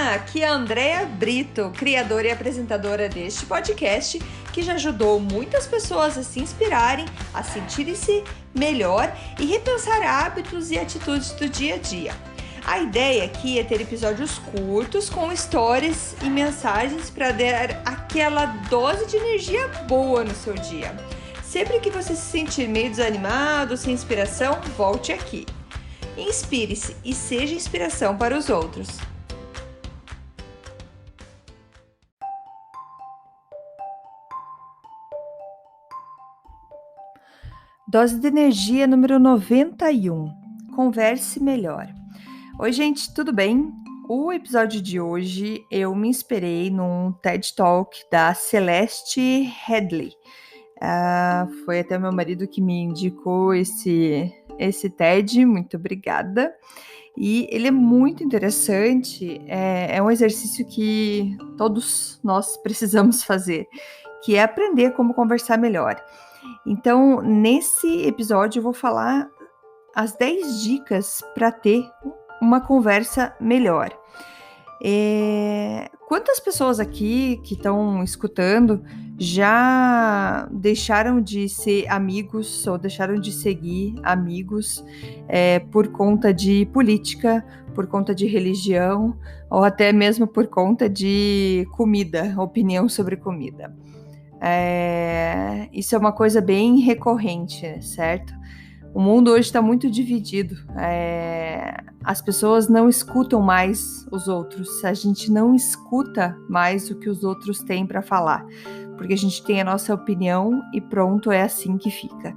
Olá, aqui é a Andrea Brito, criadora e apresentadora deste podcast, que já ajudou muitas pessoas a se inspirarem, a sentirem-se melhor e repensar hábitos e atitudes do dia a dia. A ideia aqui é ter episódios curtos com histórias e mensagens para dar aquela dose de energia boa no seu dia. Sempre que você se sentir meio desanimado, sem inspiração, volte aqui. Inspire-se e seja inspiração para os outros. Dose de energia número 91. Converse melhor. Oi, gente, tudo bem? O episódio de hoje eu me inspirei num TED Talk da Celeste Headlee. Foi até meu marido que me indicou esse TED, muito obrigada. E ele é muito interessante, é um exercício que todos nós precisamos fazer, que é aprender como conversar melhor. Então, nesse episódio eu vou falar as 10 dicas para ter uma conversa melhor. Quantas pessoas aqui que estão escutando já deixaram de ser amigos ou deixaram de seguir amigos por conta de política, por conta de religião ou até mesmo por conta de comida, opinião sobre comida? Isso é uma coisa bem recorrente, certo? O mundo hoje está muito dividido. As pessoas não escutam mais os outros. A gente não escuta mais o que os outros têm para falar, porque a gente tem a nossa opinião e pronto, é assim que fica.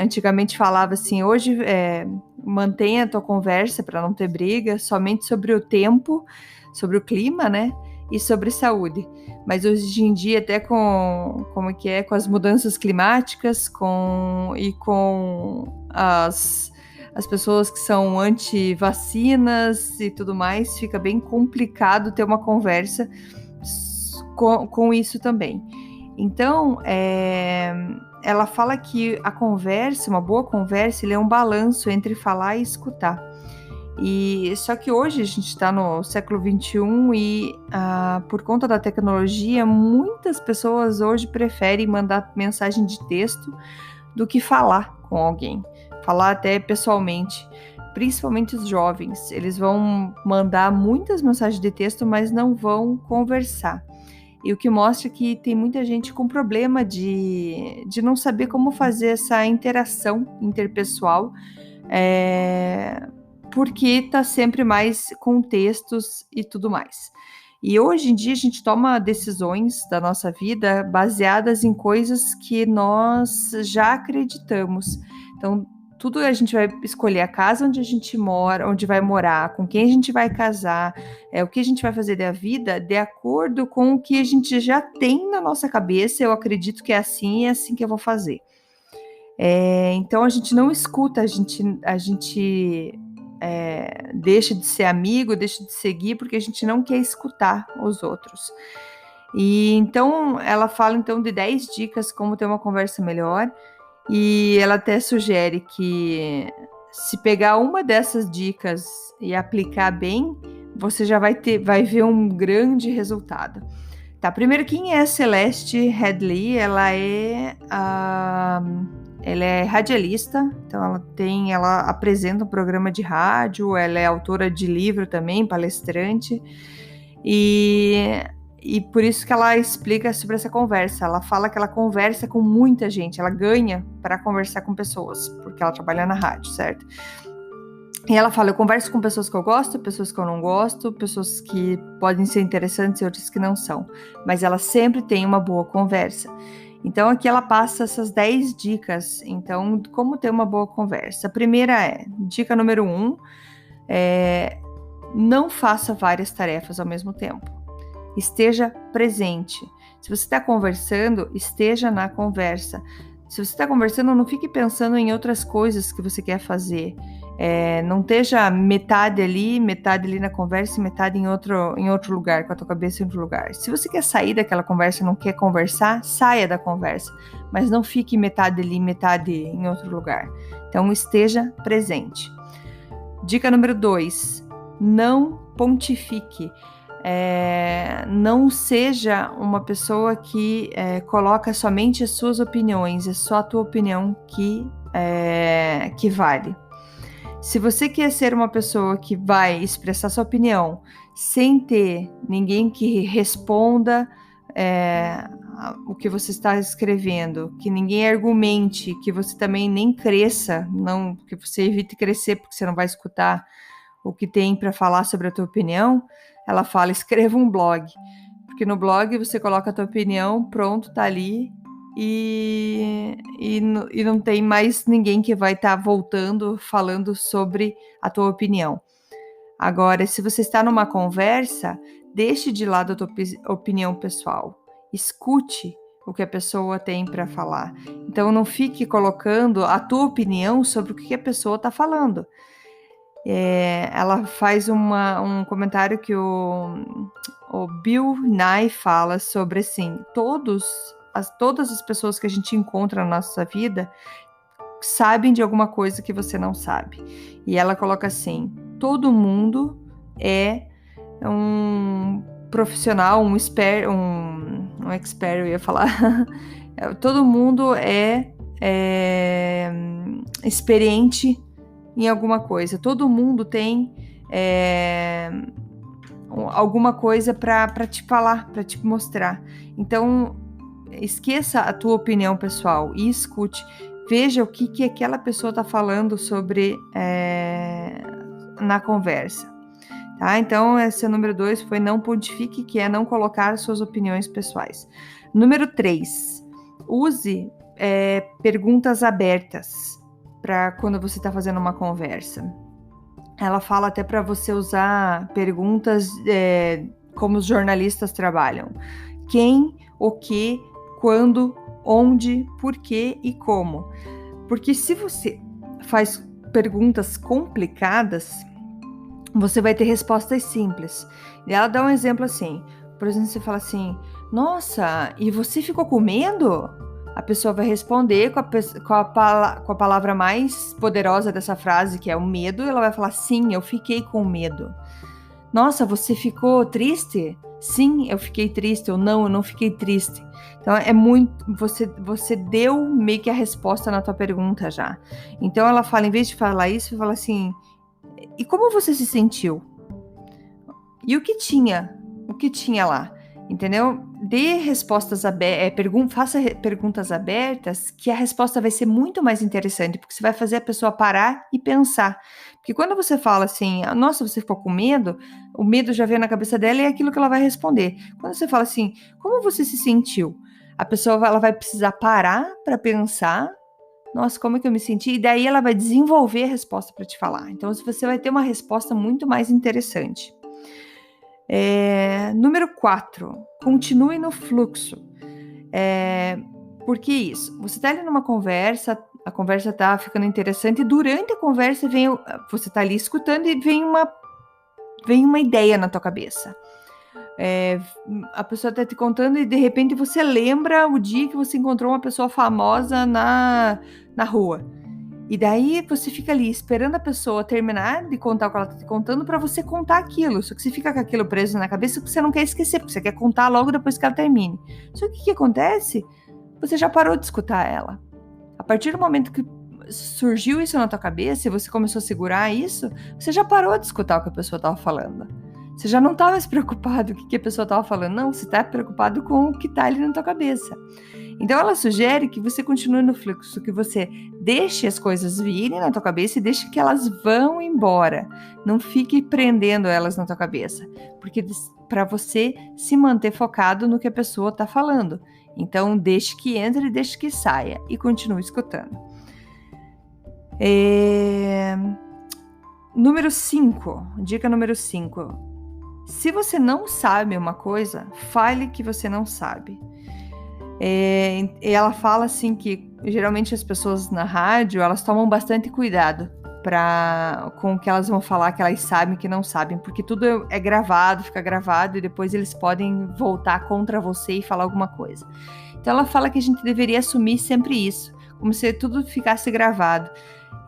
Antigamente falava assim, hoje mantenha a tua conversa para não ter briga, somente sobre o tempo, sobre o clima, né? E sobre saúde. Mas hoje em dia, até com as mudanças climáticas com as pessoas que são anti-vacinas e tudo mais, fica bem complicado ter uma conversa com isso também. Então, ela fala que a conversa, uma boa conversa, ele é um balanço entre falar e escutar. Só que hoje a gente está no século XXI e por conta da tecnologia, muitas pessoas hoje preferem mandar mensagem de texto do que falar com alguém, falar até pessoalmente. Principalmente os jovens, eles vão mandar muitas mensagens de texto, mas não vão conversar. E o que mostra que tem muita gente com problema de não saber como fazer essa interação interpessoal, porque está sempre mais com textos e tudo mais. E hoje em dia a gente toma decisões da nossa vida baseadas em coisas que nós já acreditamos. Então, tudo a gente vai escolher a casa onde a gente mora, onde vai morar, com quem a gente vai casar, o que a gente vai fazer da vida, de acordo com o que a gente já tem na nossa cabeça. Eu acredito que é assim e é assim que eu vou fazer. Então a gente não escuta, a gente deixa de ser amigo, deixa de seguir, porque a gente não quer escutar os outros. E então ela fala então de 10 dicas como ter uma conversa melhor, e ela até sugere que se pegar uma dessas dicas e aplicar bem, você já vai ver um grande resultado. Tá, primeiro, quem é a Celeste Headlee? Ela é radialista, então ela apresenta um programa de rádio, ela é autora de livro também, palestrante, e por isso que ela explica sobre essa conversa. Ela fala que ela conversa com muita gente, ela ganha para conversar com pessoas, porque ela trabalha na rádio, certo? E ela fala, eu converso com pessoas que eu gosto, pessoas que eu não gosto, pessoas que podem ser interessantes e outras que não são, mas ela sempre tem uma boa conversa. Então aqui ela passa essas 10 dicas, então, como ter uma boa conversa. A primeira dica número 1, não faça várias tarefas ao mesmo tempo. Esteja presente. Se você está conversando, esteja na conversa. Se você está conversando, não fique pensando em outras coisas que você quer fazer. Não esteja metade ali na conversa e metade em outro lugar, com a tua cabeça em outro lugar. Se você quer sair daquela conversa, não quer conversar, saia da conversa. Mas não fique metade ali, metade em outro lugar. Então, esteja presente. Dica número 2. Não pontifique. Não seja uma pessoa que coloca somente as suas opiniões, é só a tua opinião que vale. Se você quer ser uma pessoa que vai expressar sua opinião sem ter ninguém que responda o que você está escrevendo, que ninguém argumente, que você também nem cresça, não, que você evite crescer porque você não vai escutar o que tem para falar sobre a tua opinião, ela fala, escreva um blog, porque no blog você coloca a tua opinião, pronto, tá ali, e não tem mais ninguém que vai estar voltando, falando sobre a tua opinião. Agora, se você está numa conversa, deixe de lado a tua opinião pessoal. Escute o que a pessoa tem para falar. Então, não fique colocando a tua opinião sobre o que a pessoa está falando. Ela faz um comentário que o Bill Nye fala sobre, assim, todas as pessoas que a gente encontra na nossa vida sabem de alguma coisa que você não sabe. E ela coloca assim, todo mundo é um profissional, um expert, eu ia falar, todo mundo é experiente em alguma coisa, todo mundo tem alguma coisa para te falar, para te mostrar. Então, esqueça a tua opinião pessoal e escute, veja o que aquela pessoa está falando sobre na conversa. Tá? Então, esse número 2 foi não pontifique, que é não colocar suas opiniões pessoais. Número 3, use perguntas abertas para quando você está fazendo uma conversa. Ela fala até para você usar perguntas como os jornalistas trabalham. Quem, o que, quando, onde, por quê e como. Porque se você faz perguntas complicadas, você vai ter respostas simples. E ela dá um exemplo assim, por exemplo, você fala assim, nossa, e você ficou com medo? A pessoa vai responder com a palavra mais poderosa dessa frase, que é o medo, e ela vai falar, sim, eu fiquei com medo. Nossa, você ficou triste? Sim, eu fiquei triste. Ou não, eu não fiquei triste. Então, é muito... Você deu meio que a resposta na tua pergunta já. Então, ela fala, em vez de falar isso, fala assim, e como você se sentiu? E o que tinha? O que tinha lá? Entendeu? Dê respostas abertas, faça perguntas abertas, que a resposta vai ser muito mais interessante, porque você vai fazer a pessoa parar e pensar. Porque quando você fala assim, nossa, você ficou com medo, o medo já veio na cabeça dela e é aquilo que ela vai responder. Quando você fala assim, como você se sentiu? A pessoa ela vai precisar parar para pensar, nossa, como é que eu me senti? E daí ela vai desenvolver a resposta para te falar. Então, você vai ter uma resposta muito mais interessante. Número 4, continue no fluxo. Por que isso? Você está ali numa conversa, a conversa está ficando interessante e durante a conversa você está ali escutando e vem uma ideia na tua cabeça. A pessoa está te contando e de repente você lembra o dia que você encontrou uma pessoa famosa na rua. E daí você fica ali esperando a pessoa terminar de contar o que ela está te contando para você contar aquilo. Só que você fica com aquilo preso na cabeça porque você não quer esquecer, porque você quer contar logo depois que ela termine. Só que o que acontece? Você já parou de escutar ela. A partir do momento que surgiu isso na tua cabeça e você começou a segurar isso, você já parou de escutar o que a pessoa estava falando. Você já não está mais preocupado com o que a pessoa estava falando. Não, você está preocupado com o que está ali na tua cabeça. Então, ela sugere que você continue no fluxo, que você deixe as coisas virem na tua cabeça e deixe que elas vão embora. Não fique prendendo elas na tua cabeça, porque para você se manter focado no que a pessoa está falando. Então, deixe que entre e deixe que saia e continue escutando. Número 5, dica número 5. Se você não sabe uma coisa, fale que você não sabe. E ela fala assim que geralmente as pessoas na rádio elas tomam bastante cuidado com o que elas vão falar, que elas sabem que não sabem, porque tudo é gravado, fica gravado e depois eles podem voltar contra você e falar alguma coisa. Então ela fala que a gente deveria assumir sempre isso, como se tudo ficasse gravado.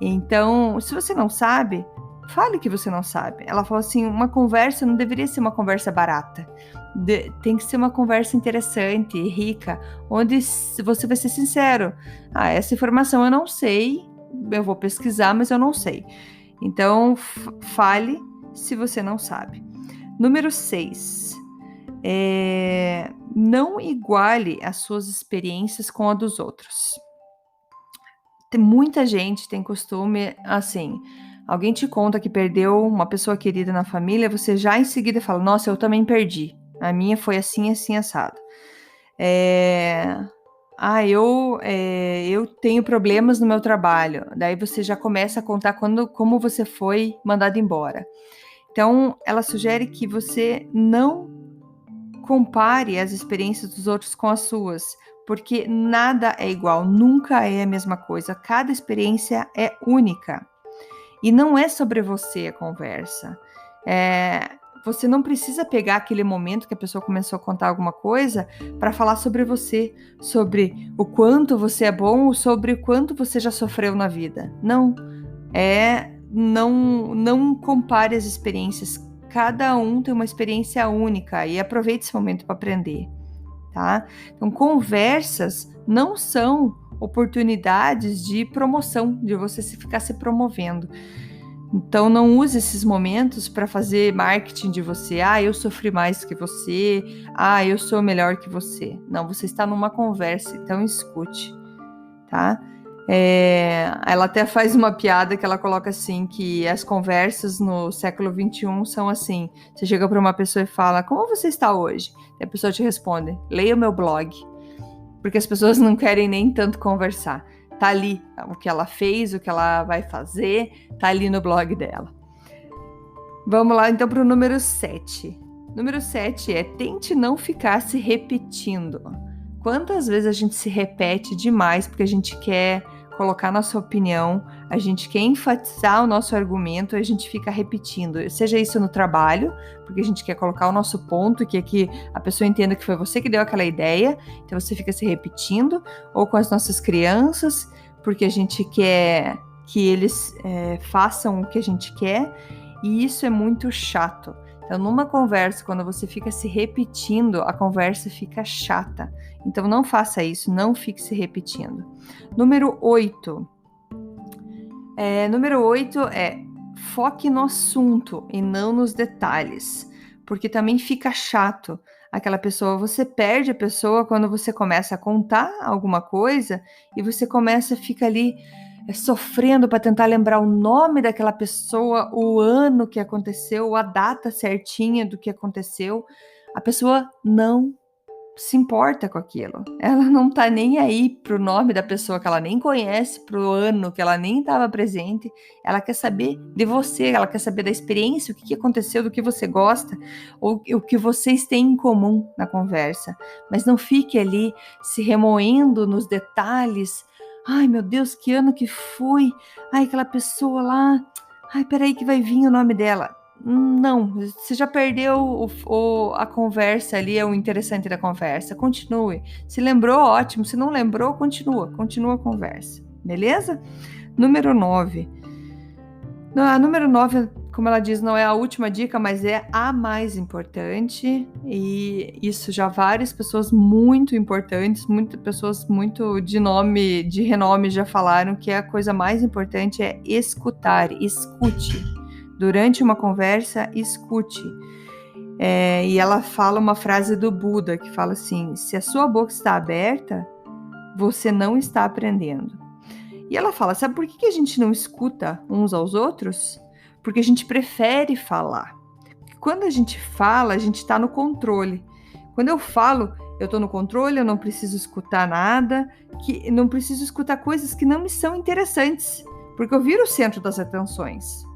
Então, se você não sabe, fale que você não sabe. Ela falou assim, uma conversa não deveria ser uma conversa barata. Tem que ser uma conversa interessante e rica, onde você vai ser sincero. Essa informação eu não sei, eu vou pesquisar, mas eu não sei. Então, fale se você não sabe. Número 6. Não iguale as suas experiências com a dos outros. Muita gente tem costume, assim, alguém te conta que perdeu uma pessoa querida na família, você já em seguida fala, nossa, eu também perdi. A minha foi assim, assim, assado. Eu tenho problemas no meu trabalho. Daí você já começa a contar como você foi mandado embora. Então, ela sugere que você não compare as experiências dos outros com as suas, porque nada é igual, nunca é a mesma coisa. Cada experiência é única. E não é sobre você a conversa. Você não precisa pegar aquele momento que a pessoa começou a contar alguma coisa para falar sobre você, sobre o quanto você é bom ou sobre o quanto você já sofreu na vida. Não compare as experiências. Cada um tem uma experiência única e aproveite esse momento para aprender, tá? Então, conversas não são oportunidades de promoção, de você ficar se promovendo. Então, não use esses momentos para fazer marketing de você. Eu sofri mais que você. Eu sou melhor que você. Não, você está numa conversa, então escute, tá? Ela até faz uma piada que ela coloca assim, que as conversas no século XXI são assim. Você chega para uma pessoa e fala, como você está hoje? E a pessoa te responde, leia o meu blog. Porque as pessoas não querem nem tanto conversar. Tá ali o que ela fez, o que ela vai fazer, tá ali no blog dela. Vamos lá então para o número 7. Número 7 é tente não ficar se repetindo. Quantas vezes a gente se repete demais porque a gente quer colocar nossa opinião, a gente quer enfatizar o nosso argumento e a gente fica repetindo. Seja isso no trabalho, porque a gente quer colocar o nosso ponto, que é que a pessoa entenda que foi você que deu aquela ideia, então você fica se repetindo, ou com as nossas crianças, porque a gente quer que eles façam o que a gente quer, e isso é muito chato. Então, numa conversa, quando você fica se repetindo, a conversa fica chata. Então, não faça isso, não fique se repetindo. Número 8. Número 8 é foque no assunto e não nos detalhes, porque também fica chato aquela pessoa. Você perde a pessoa quando você começa a contar alguma coisa e você começa a ficar ali sofrendo para tentar lembrar o nome daquela pessoa, o ano que aconteceu, a data certinha do que aconteceu. A pessoa não se importa com aquilo. Ela não tá nem aí pro nome da pessoa que ela nem conhece, pro ano que ela nem estava presente. Ela quer saber de você, ela quer saber da experiência, o que aconteceu, do que você gosta, ou o que vocês têm em comum na conversa. Mas não fique ali se remoendo nos detalhes. Ai, meu Deus, que ano que foi? Ai, aquela pessoa lá. Ai, peraí que vai vir o nome dela. Não, você já perdeu a conversa ali, é o interessante da conversa. Continue. Se lembrou, ótimo. Se não lembrou, continua a conversa. Beleza? Número 9. A número 9, como ela diz, não é a última dica, mas é a mais importante. E isso já várias pessoas muito importantes, muitas pessoas muito de renome já falaram que a coisa mais importante é escutar. Escute. Durante uma conversa, escute. E ela fala uma frase do Buda que fala assim: se a sua boca está aberta, você não está aprendendo. E ela fala, sabe por que a gente não escuta uns aos outros? Porque a gente prefere falar. Porque quando a gente fala, a gente está no controle. Quando eu falo, eu estou no controle, eu não preciso escutar nada, não preciso escutar coisas que não me são interessantes, porque eu viro o centro das atenções.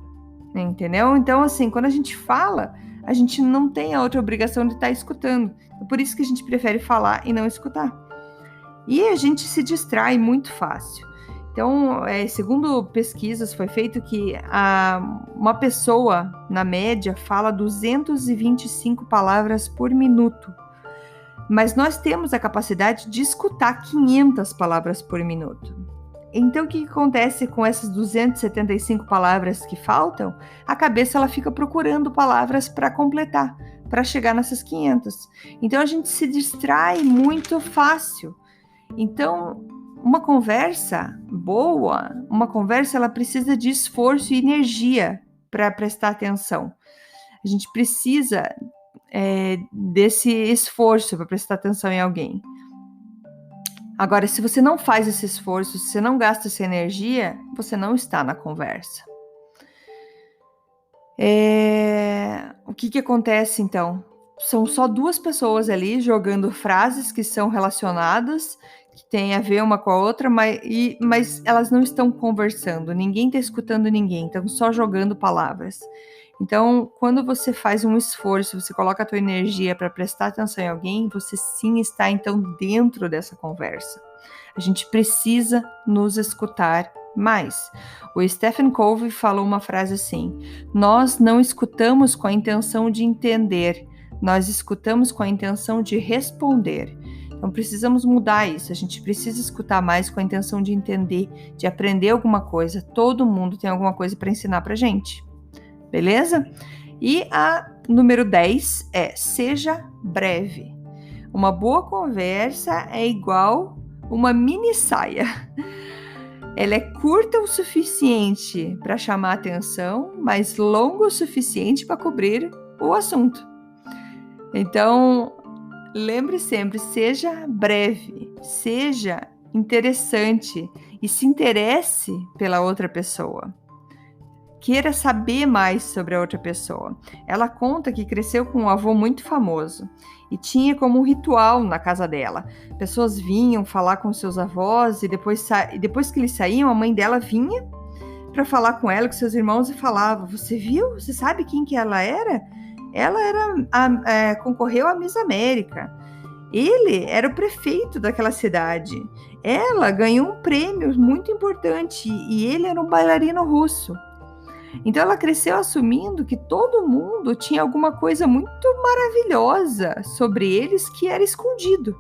Entendeu? Então, assim, quando a gente fala, a gente não tem a outra obrigação de estar escutando. É por isso que a gente prefere falar e não escutar. E a gente se distrai muito fácil. Então, segundo pesquisas, foi feito que uma pessoa, na média, fala 225 palavras por minuto. Mas nós temos a capacidade de escutar 500 palavras por minuto. Então, o que acontece com essas 275 palavras que faltam? A cabeça ela fica procurando palavras para completar, para chegar nessas 500. Então, a gente se distrai muito fácil. Então, uma conversa boa, ela precisa de esforço e energia para prestar atenção. A gente precisa desse esforço para prestar atenção em alguém. Agora, se você não faz esse esforço, se você não gasta essa energia, você não está na conversa. O que acontece, então? São só duas pessoas ali jogando frases que são relacionadas, que têm a ver uma com a outra, mas elas não estão conversando, ninguém está escutando ninguém, estão só jogando palavras. Então, quando você faz um esforço, você coloca a tua energia para prestar atenção em alguém, você sim está, então, dentro dessa conversa. A gente precisa nos escutar mais. O Stephen Covey falou uma frase assim: nós não escutamos com a intenção de entender, nós escutamos com a intenção de responder. Então, precisamos mudar isso. A gente precisa escutar mais com a intenção de entender, de aprender alguma coisa. Todo mundo tem alguma coisa para ensinar para gente. Beleza? E a número 10 é: seja breve. Uma boa conversa é igual uma mini saia. Ela é curta o suficiente para chamar atenção, mas longa o suficiente para cobrir o assunto. Então, lembre sempre, seja breve, seja interessante e se interesse pela outra pessoa. Queira saber mais sobre a outra pessoa. Ela conta que cresceu com um avô muito famoso e tinha como um ritual na casa dela. Pessoas vinham falar com seus avós e depois que eles saíam, a mãe dela vinha para falar com ela, com seus irmãos e falava: você viu? Você sabe quem que ela era? Ela concorreu à Miss América. Ele era o prefeito daquela cidade. Ela ganhou um prêmio muito importante e ele era um bailarino russo. Então ela cresceu assumindo que todo mundo tinha alguma coisa muito maravilhosa sobre eles que era escondido.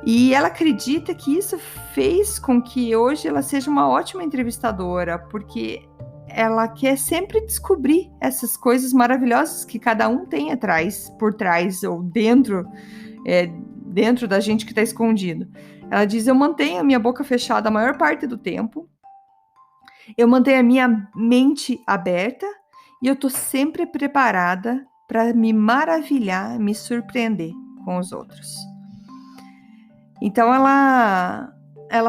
E ela acredita que isso fez com que hoje ela seja uma ótima entrevistadora, porque ela quer sempre descobrir essas coisas maravilhosas que cada um tem por trás ou dentro da gente que está escondido. Ela diz: eu mantenho a minha boca fechada a maior parte do tempo, eu mantenho a minha mente aberta e eu estou sempre preparada para me maravilhar, me surpreender com os outros. Então ela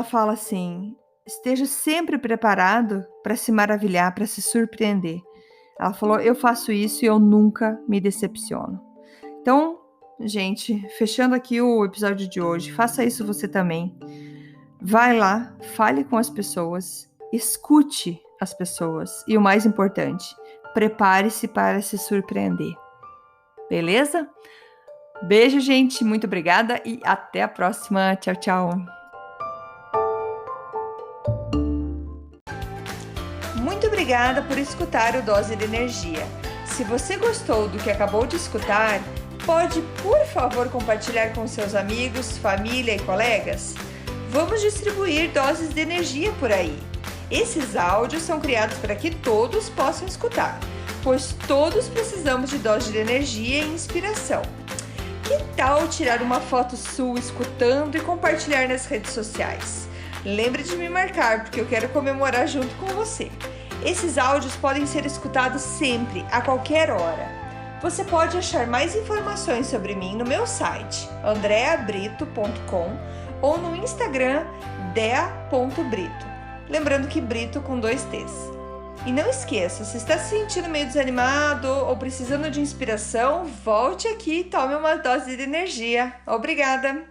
fala assim: esteja sempre preparado para se maravilhar, para se surpreender. Ela falou: eu faço isso e eu nunca me decepciono. Então, gente, fechando aqui o episódio de hoje, faça isso você também. Vai lá, fale com as pessoas, escute as pessoas e o mais importante, prepare-se para se surpreender. Beleza? Beijo, gente, muito obrigada e até a próxima. Tchau, tchau. Muito obrigada por escutar o Dose de Energia. Se você gostou do que acabou de escutar, pode, por favor, compartilhar com seus amigos, família e colegas? Vamos distribuir doses de energia por aí. Esses áudios são criados para que todos possam escutar, pois todos precisamos de doses de energia e inspiração. Que tal tirar uma foto sua escutando e compartilhar nas redes sociais? Lembre de me marcar, porque eu quero comemorar junto com você. Esses áudios podem ser escutados sempre, a qualquer hora. Você pode achar mais informações sobre mim no meu site, andreabrito.com, ou no Instagram, dea.brito. Lembrando que Brito com 2 T's. E não esqueça, se está se sentindo meio desanimado ou precisando de inspiração, volte aqui e tome uma dose de energia. Obrigada!